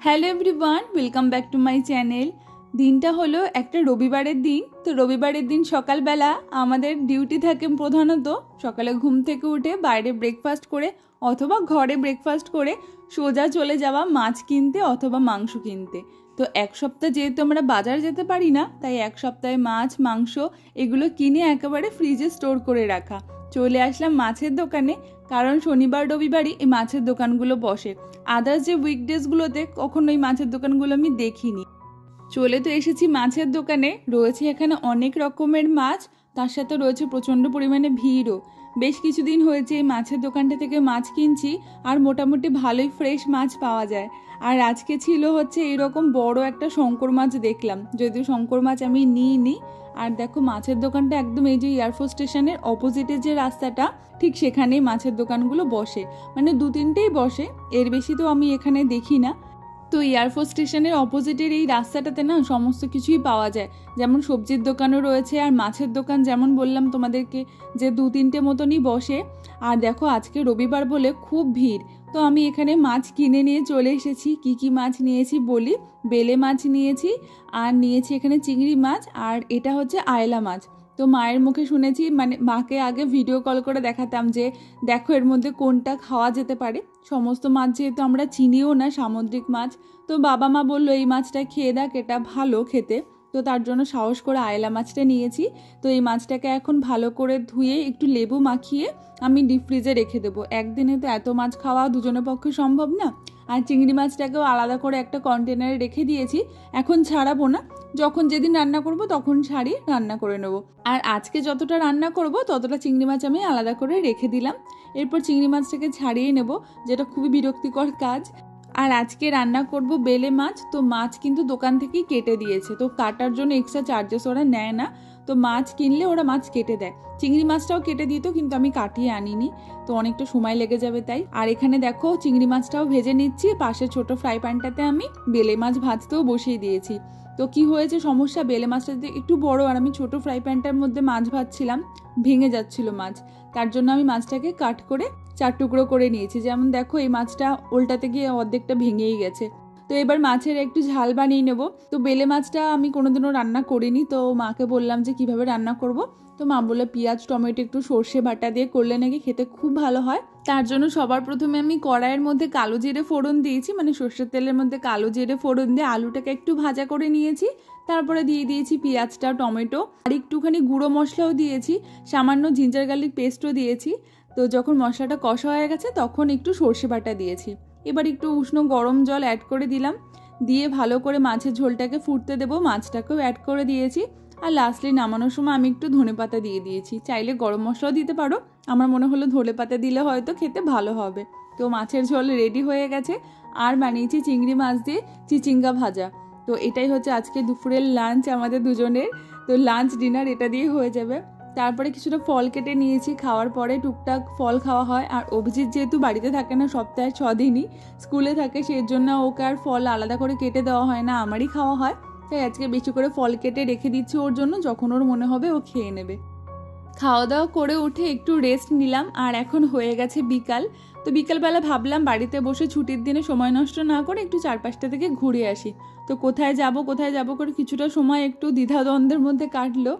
Hello everyone, welcome back to my channel. দিনটা হলো একটা রবিবারের দিন। তো রবিবারের দিন সকালবেলা আমাদের ডিউটি থাকে প্রধানত সকালে ঘুম থেকে উঠে বাইরে ব্রেকফাস্ট করে অথবা ঘরে ব্রেকফাস্ট করে সোজা চলে যাওয়া মাছ কিনতে অথবা মাংস কিনতে। তো এক সপ্তাহ যেহেতু আমরা বাজার যেতে পারি না, তাই এক সপ্তাহে মাছ মাংস এগুলো কিনে একেবারে ফ্রিজে স্টোর করে রাখা। চলে আসলাম মাছের দোকানে, কারণ শনিবার রবিবারই এই মাছের দোকানগুলো বসে। আদার্স যে উইকডেজগুলোতে কখনো এই মাছের দোকানগুলো আমি দেখিনি। চলে তো এসেছি মাছের দোকানে। রয়েছে এখানে অনেক রকমের মাছ, তার সাথে রয়েছে প্রচণ্ড পরিমাণে ভিড়ও। বেশ কিছুদিন হয়েছে এই মাছের দোকানটা থেকে মাছ কিনছি, আর মোটামুটি ভালোই ফ্রেশ মাছ পাওয়া যায়। আর আজকে ছিল হচ্ছে এরকম বড় একটা শঙ্কর মাছ দেখলাম, যদিও শঙ্কর মাছ আমি নিইনি। আর দেখো মাছের দোকানটা একদম এই যে এয়ারফোর্স স্টেশনের অপোজিটে যে রাস্তাটা, ঠিক সেখানেই মাছের দোকানগুলো বসে, মানে 2-3টেই বসে, এর বেশি তো আমি এখানে দেখি না। তো এয়ারফোর্স স্টেশনের অপোজিটের এই রাস্তাটাতে না সমস্ত কিছুই পাওয়া যায়, যেমন সবজির দোকানও রয়েছে আর মাছের দোকান যেমন বললাম তোমাদেরকে যে 2-3টে মতনই বসে। আর দেখো আজকে রবিবার বলে খুব ভিড়। তো আমি এখানে মাছ কিনে নিয়ে চলে এসেছি। কি মাছ নিয়েছি বলি। বেলে মাছ নিয়েছি, আর নিয়েছি এখানে চিংড়ি মাছ, আর এটা হচ্ছে আয়লা মাছ। তো মায়ের মুখে শুনেছি, মানে মাকে আগে ভিডিও কল করে দেখাতাম যে দেখো এর মধ্যে কোনটা খাওয়া যেতে পারে। সমস্ত মাছ যেহেতু আমরা চিনিও না, সামুদ্রিক মাছ, তো বাবা মা বললো এই মাছটা খেয়ে দেখ, এটা ভালো খেতে। তো তার জন্য সাহস করে আয়লা মাছটা নিয়েছি। তো এই মাছটাকে এখন ভালো করে ধুয়ে একটু লেবু মাখিয়ে আমি ডিপ ফ্রিজে রেখে দেবো। একদিনে তো এত মাছ খাওয়া দুজনের পক্ষে সম্ভব না। আর চিংড়ি মাছটাকেও আলাদা করে একটা কন্টেনারে রেখে দিয়েছি, এখন ছাড়াবো না, যখন যেদিন রান্না করব তখন ছাড়িয়ে রান্না করে নেব। আর আজকে যতটা রান্না করব ততটা চিংড়ি মাছ আমি আলাদা করে রেখে দিলাম। এরপর চিংড়ি মাছটাকে ছাড়িয়ে নেব, যেটা খুবই বিরক্তিকর কাজ। আর আজকে রান্না করব বেলে মাছ। তো মাছ কিন্তু দোকান থেকেই কেটে দিয়েছে, তো কাটার জন্য এক্সট্রা চার্জেস ওরা নেয় না। তো মাছ কিনলে ওরা মাছ কেটে দেয়। চিংড়ি মাছটাও কেটে দিত, কিন্তু আমি কাটিয়ে আনিনি, তো অনেকটা সময় লেগে যাবে তাই। আর এখানে দেখো চিংড়ি মাছটাও ভেজে নিচ্ছি। পাশে ছোট ফ্রাই প্যানটাতে আমি বেলে মাছ ভাজতেও বসিয়ে দিয়েছি। তো কি হয়েছে সমস্যা, বেলে মাছটা একটু বড়, আর আমি ছোট ফ্রাই প্যানটার মধ্যে মাছ ভাজছিলাম, ভেঙে যাচ্ছিল মাছ। তার জন্য আমি মাছটাকে কাট করে 4 টুকরো করে নিয়েছি। যেমন দেখো এই মাছটা উল্টাতে গিয়ে অর্ধেকটা ভেঙেই গেছে। তো এবার মাছের একটু ঝাল বানিয়ে নেব। তো বেলে মাছটা আমি কোনোদিনও রান্না করিনি, তো মাকে বললাম যে কিভাবে রান্না করব। তো মা বললো পেঁয়াজ টমেটো একটু সর্ষে বাটা দিয়ে করলে নাকি খেতে খুব ভালো হয়। তার জন্য সবার প্রথমে আমি কড়াইয়ের মধ্যে কালো জিরে ফোড়ন দিয়েছি, মানে সর্ষের তেলের মধ্যে কালো জিরে ফোড়ন দিয়ে আলুটাকে একটু ভাজা করে নিয়েছি। তারপরে দিয়ে দিয়েছি পেঁয়াজটা টমেটো, আর একটুখানি গুঁড়ো মশলাও দিয়েছি, সামান্য জিঞ্জার গার্লিক পেস্টও দিয়েছি। তো যখন মশলাটা কষা হয়ে গেছে তখন একটু সর্ষে বাটা দিয়েছি। এবার একটু উষ্ণ গরম জল অ্যাড করে দিলাম, দিয়ে ভালো করে মাছের ঝোলটাকে ফুটতে দেবো। মাছটাকেও অ্যাড করে দিয়েছি। আর লাস্টলি নামানোর সময় আমি একটু ধনেপাতা দিয়ে দিয়েছি, চাইলে গরম মশলাও দিতে পারো, আমার মনে হলো ধনেপাতা দিলে হয়তো খেতে ভালো হবে। তো মাছের ঝোল রেডি হয়ে গেছে। আর বানিয়েছি চিংড়ি মাছ দিয়ে চিচিঙ্গা ভাজা। তো এটাই হচ্ছে আজকে দুপুরের লাঞ্চ আমাদের দুজনের। তো লাঞ্চ ডিনার এটা দিয়ে হয়ে যাবে। তারপরে কিছুটা ফল কেটে নিয়েছি, খাওয়ার পরে টুকটাক ফল খাওয়া হয়। আর অভিজিৎ যেহেতু বাড়িতে থাকে না, সপ্তাহে 6 দিনই স্কুলে থাকে, সেই জন্য ওকে আর ফল আলাদা করে কেটে দেওয়া হয় না, আমারই খাওয়া হয়। তাই আজকে বেশি করে ফল কেটে রেখে দিচ্ছি ওর জন্য, যখন ওর মনে হবে ও খেয়ে নেবে। খাওয়া দাওয়া করে উঠে একটু রেস্ট নিলাম, আর এখন হয়ে গেছে বিকাল। তো বিকালবেলা ভাবলাম বাড়িতে বসে ছুটির দিনে সময় নষ্ট না করে একটু 4-5টা থেকে ঘুরে আসি। তো কোথায় যাব করে কিছুটা সময় একটু দ্বিধাদ্বন্দ্বের মধ্যে কাটলো।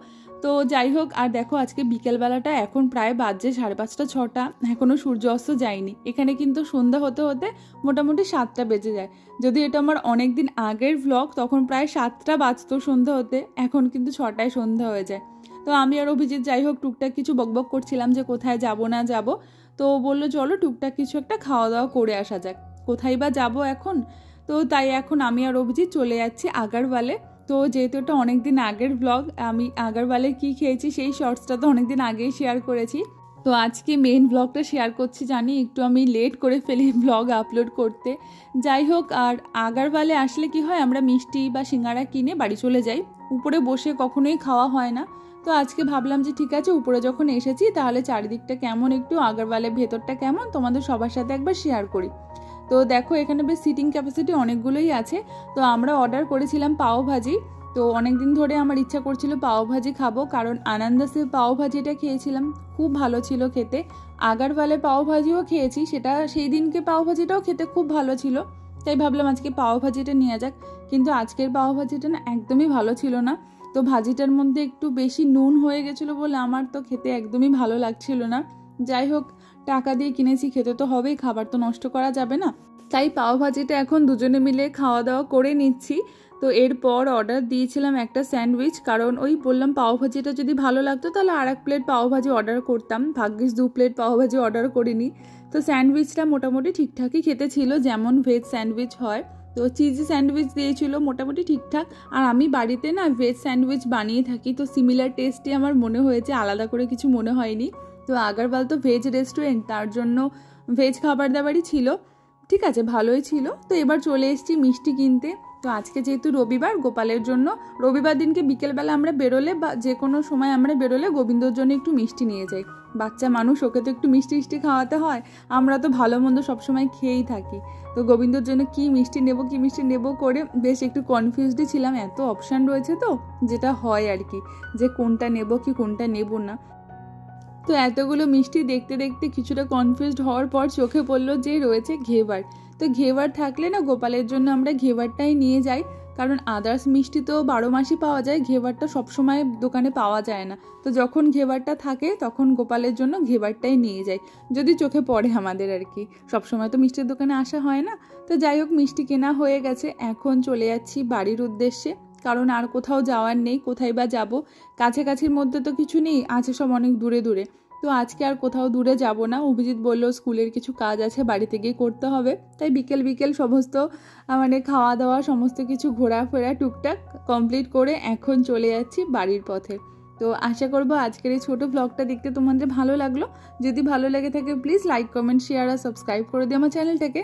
তো যাই হোক, আর দেখো আজকে বিকেলবেলাটা এখন প্রায় বাজছে 5:30-6টা, এখনও সূর্য অস্ত যায়নি। এখানে কিন্তু সন্ধ্যা হতে হতে মোটামুটি 7টা বেজে যায়। যদি এটা আমার অনেক দিন আগের ভ্লগ, তখন প্রায় 7টা বাজতো সন্ধ্যা হতে, এখন কিন্তু 6টায় সন্ধ্যা হয়ে যায়। তো আমি আর অভিজিৎ যাই হোক টুকটাক কিছু বকবক করছিলাম যে কোথায় যাব না যাব। তো বললো চলো টুকটাক কিছু একটা খাওয়া দাওয়া করে আসা যাক, কোথায় বা যাব এখন। তো তাই এখন আমি আর অভিজিৎ চলে যাচ্ছি আগারওয়ালে। তো যেহেতু এটা অনেকদিন আগের ব্লগ, আমি আগারওয়ালে কি খেয়েছি সেই শর্টসটা তো অনেকদিন আগেই শেয়ার করেছি। তো আজকে মেন ব্লগটা শেয়ার করছি, জানি একটু আমি লেট করে ফেলি ব্লগ আপলোড করতে। যাই হোক, আর আগারওয়ালে আসলে কি হয়, আমরা মিষ্টি বা সিঙ্গারা কিনে বাড়ি চলে যাই, উপরে বসে কখনোই খাওয়া হয় না। তো আজকে ভাবলাম যে ঠিক আছে, উপরে যখন এসেছি তাহলে চারিদিকটা কেমন, একটু আগারওয়ালের ভেতরটা কেমন তোমাদের সবার সাথে একবার শেয়ার করি। তো দেখো এখানে বেশ সিটিং ক্যাপাসিটি অনেকগুলোই আছে। তো আমরা অর্ডার করেছিলাম পাও ভাজি। তো অনেক দিন ধরে আমার ইচ্ছা করছিল পাও ভাজি খাবো, কারণ আনন্দসে পাও ভাজিটা খেয়েছিলাম, খুব ভালো ছিল খেতে। আগারওয়ালে পাও ভাজিও খেয়েছি, সেটা সেই দিনকে পাও ভাজিটাও খেতে খুব ভালো ছিল। তাই ভাবলাম আজকে পাও ভাজিটা নিয়ে যাক। কিন্তু আজকের পাও ভাজিটা না একদমই ভালো ছিল না। তো ভাজিটার মধ্যে একটু বেশি নুন হয়ে গেছিলো বলে আমার তো খেতে একদমই ভালো লাগছিল না। যাই হোক, টাকা দিয়ে কিনেছি, খেতে তো হবেই, খাবার তো নষ্ট করা যাবে না। তাই পাও ভাজিটা এখন দুজনে মিলে খাওয়া দাওয়া করে নিচ্ছি। তো এরপর অর্ডার দিয়েছিলাম একটা স্যান্ডউইচ, কারণ ওই বললাম পাও ভাজিটা যদি ভালো লাগতো তাহলে আর 1 প্লেট পাও ভাজি অর্ডার করতাম। ভাগ্যিস 2 প্লেট পাও ভাজি অর্ডার করিনি। তো স্যান্ডউইচটা মোটামুটি ঠিকঠাকই খেতে ছিল, যেমন ভেজ স্যান্ডউইচ হয়। তো চিজি স্যান্ডউইচ দিয়েছিল, মোটামুটি ঠিকঠাক। আর আমি বাড়িতে না ভেজ স্যান্ডউইচ বানিয়ে থাকি, তো সিমিলার টেস্টই আমার মনে হয়েছে, আলাদা করে কিছু মনে হয়নি। তো আগরওয়াল তো ভেজ রেস্টুরেন্ট, তার জন্য ভেজ খাবার দাবারই ছিল, ঠিক আছে, ভালোই ছিল। তো এবার চলে এসেছি মিষ্টি কিনতে। তো আজকে যেহেতু রবিবার, গোপালের জন্য রবিবার দিনকে বিকেলবেলা আমরা বেরোলে বা যে কোনো সময় আমরা বেরোলে গোবিন্দর জন্য একটু মিষ্টি নিয়ে যাই। বাচ্চা মানুষ, ওকে তো একটু মিষ্টি মিষ্টি খাওয়াতে হয়। আমরা তো ভালো মন্দ সবসময় খেয়েই থাকি। তো গোবিন্দর জন্য কি মিষ্টি নেব করে বেশ একটু কনফিউজডই ছিলাম। এত অপশান রয়েছে তো, যেটা হয় আর কি, যে কোনটা নেব কি কোনটা নেব না। তো এতগুলো মিষ্টি দেখতে দেখতে কিছুটা কনফিউজড হওয়ার পর চোখে পড়লো যে রয়েছে ঘেবার। তো ঘেবার থাকলে না গোপালের জন্য আমরা ঘেবারটাই নিয়ে যাই, কারণ আদার্স মিষ্টি তো 12 মাসই পাওয়া যায়, ঘেবারটা সবসময় দোকানে পাওয়া যায় না। তো যখন ঘেবারটা থাকে তখন গোপালের জন্য ঘেবারটাই নিয়ে যাই, যদি চোখে পড়ে আমাদের আর কি। সবসময় তো মিষ্টির দোকানে আসা হয় না। তো যাই হোক, মিষ্টি কেনা হয়ে গেছে, এখন চলে যাচ্ছি বাড়ির উদ্দেশ্যে, কারণ আর কোথাও যাওয়ার নেই। কোথায় বা যাব, কাছাকাছির মধ্যে তো কিছু নেই, আছে সব অনেক দূরে দূরে। তো আজকে আর কোথাও দূরে যাব না। অভিজিৎ বলল স্কুলের কিছু কাজ আছে, বাড়িতে গিয়ে করতে হবে। তাই বিকেল সমস্ত মানে খাওয়া দাওয়া সমস্ত কিছু ঘোরাফেরা টুকটাক কমপ্লিট করে এখন চলে যাচ্ছি বাড়ির পথে। তো আশা করবো আজকের এই ছোটো ব্লগটা দেখতে তোমাদের ভালো লাগলো। যদি ভালো লেগে থাকে প্লিজ লাইক, কমেন্ট, শেয়ার আর সাবস্ক্রাইব করে দিও আমার চ্যানেলটাকে।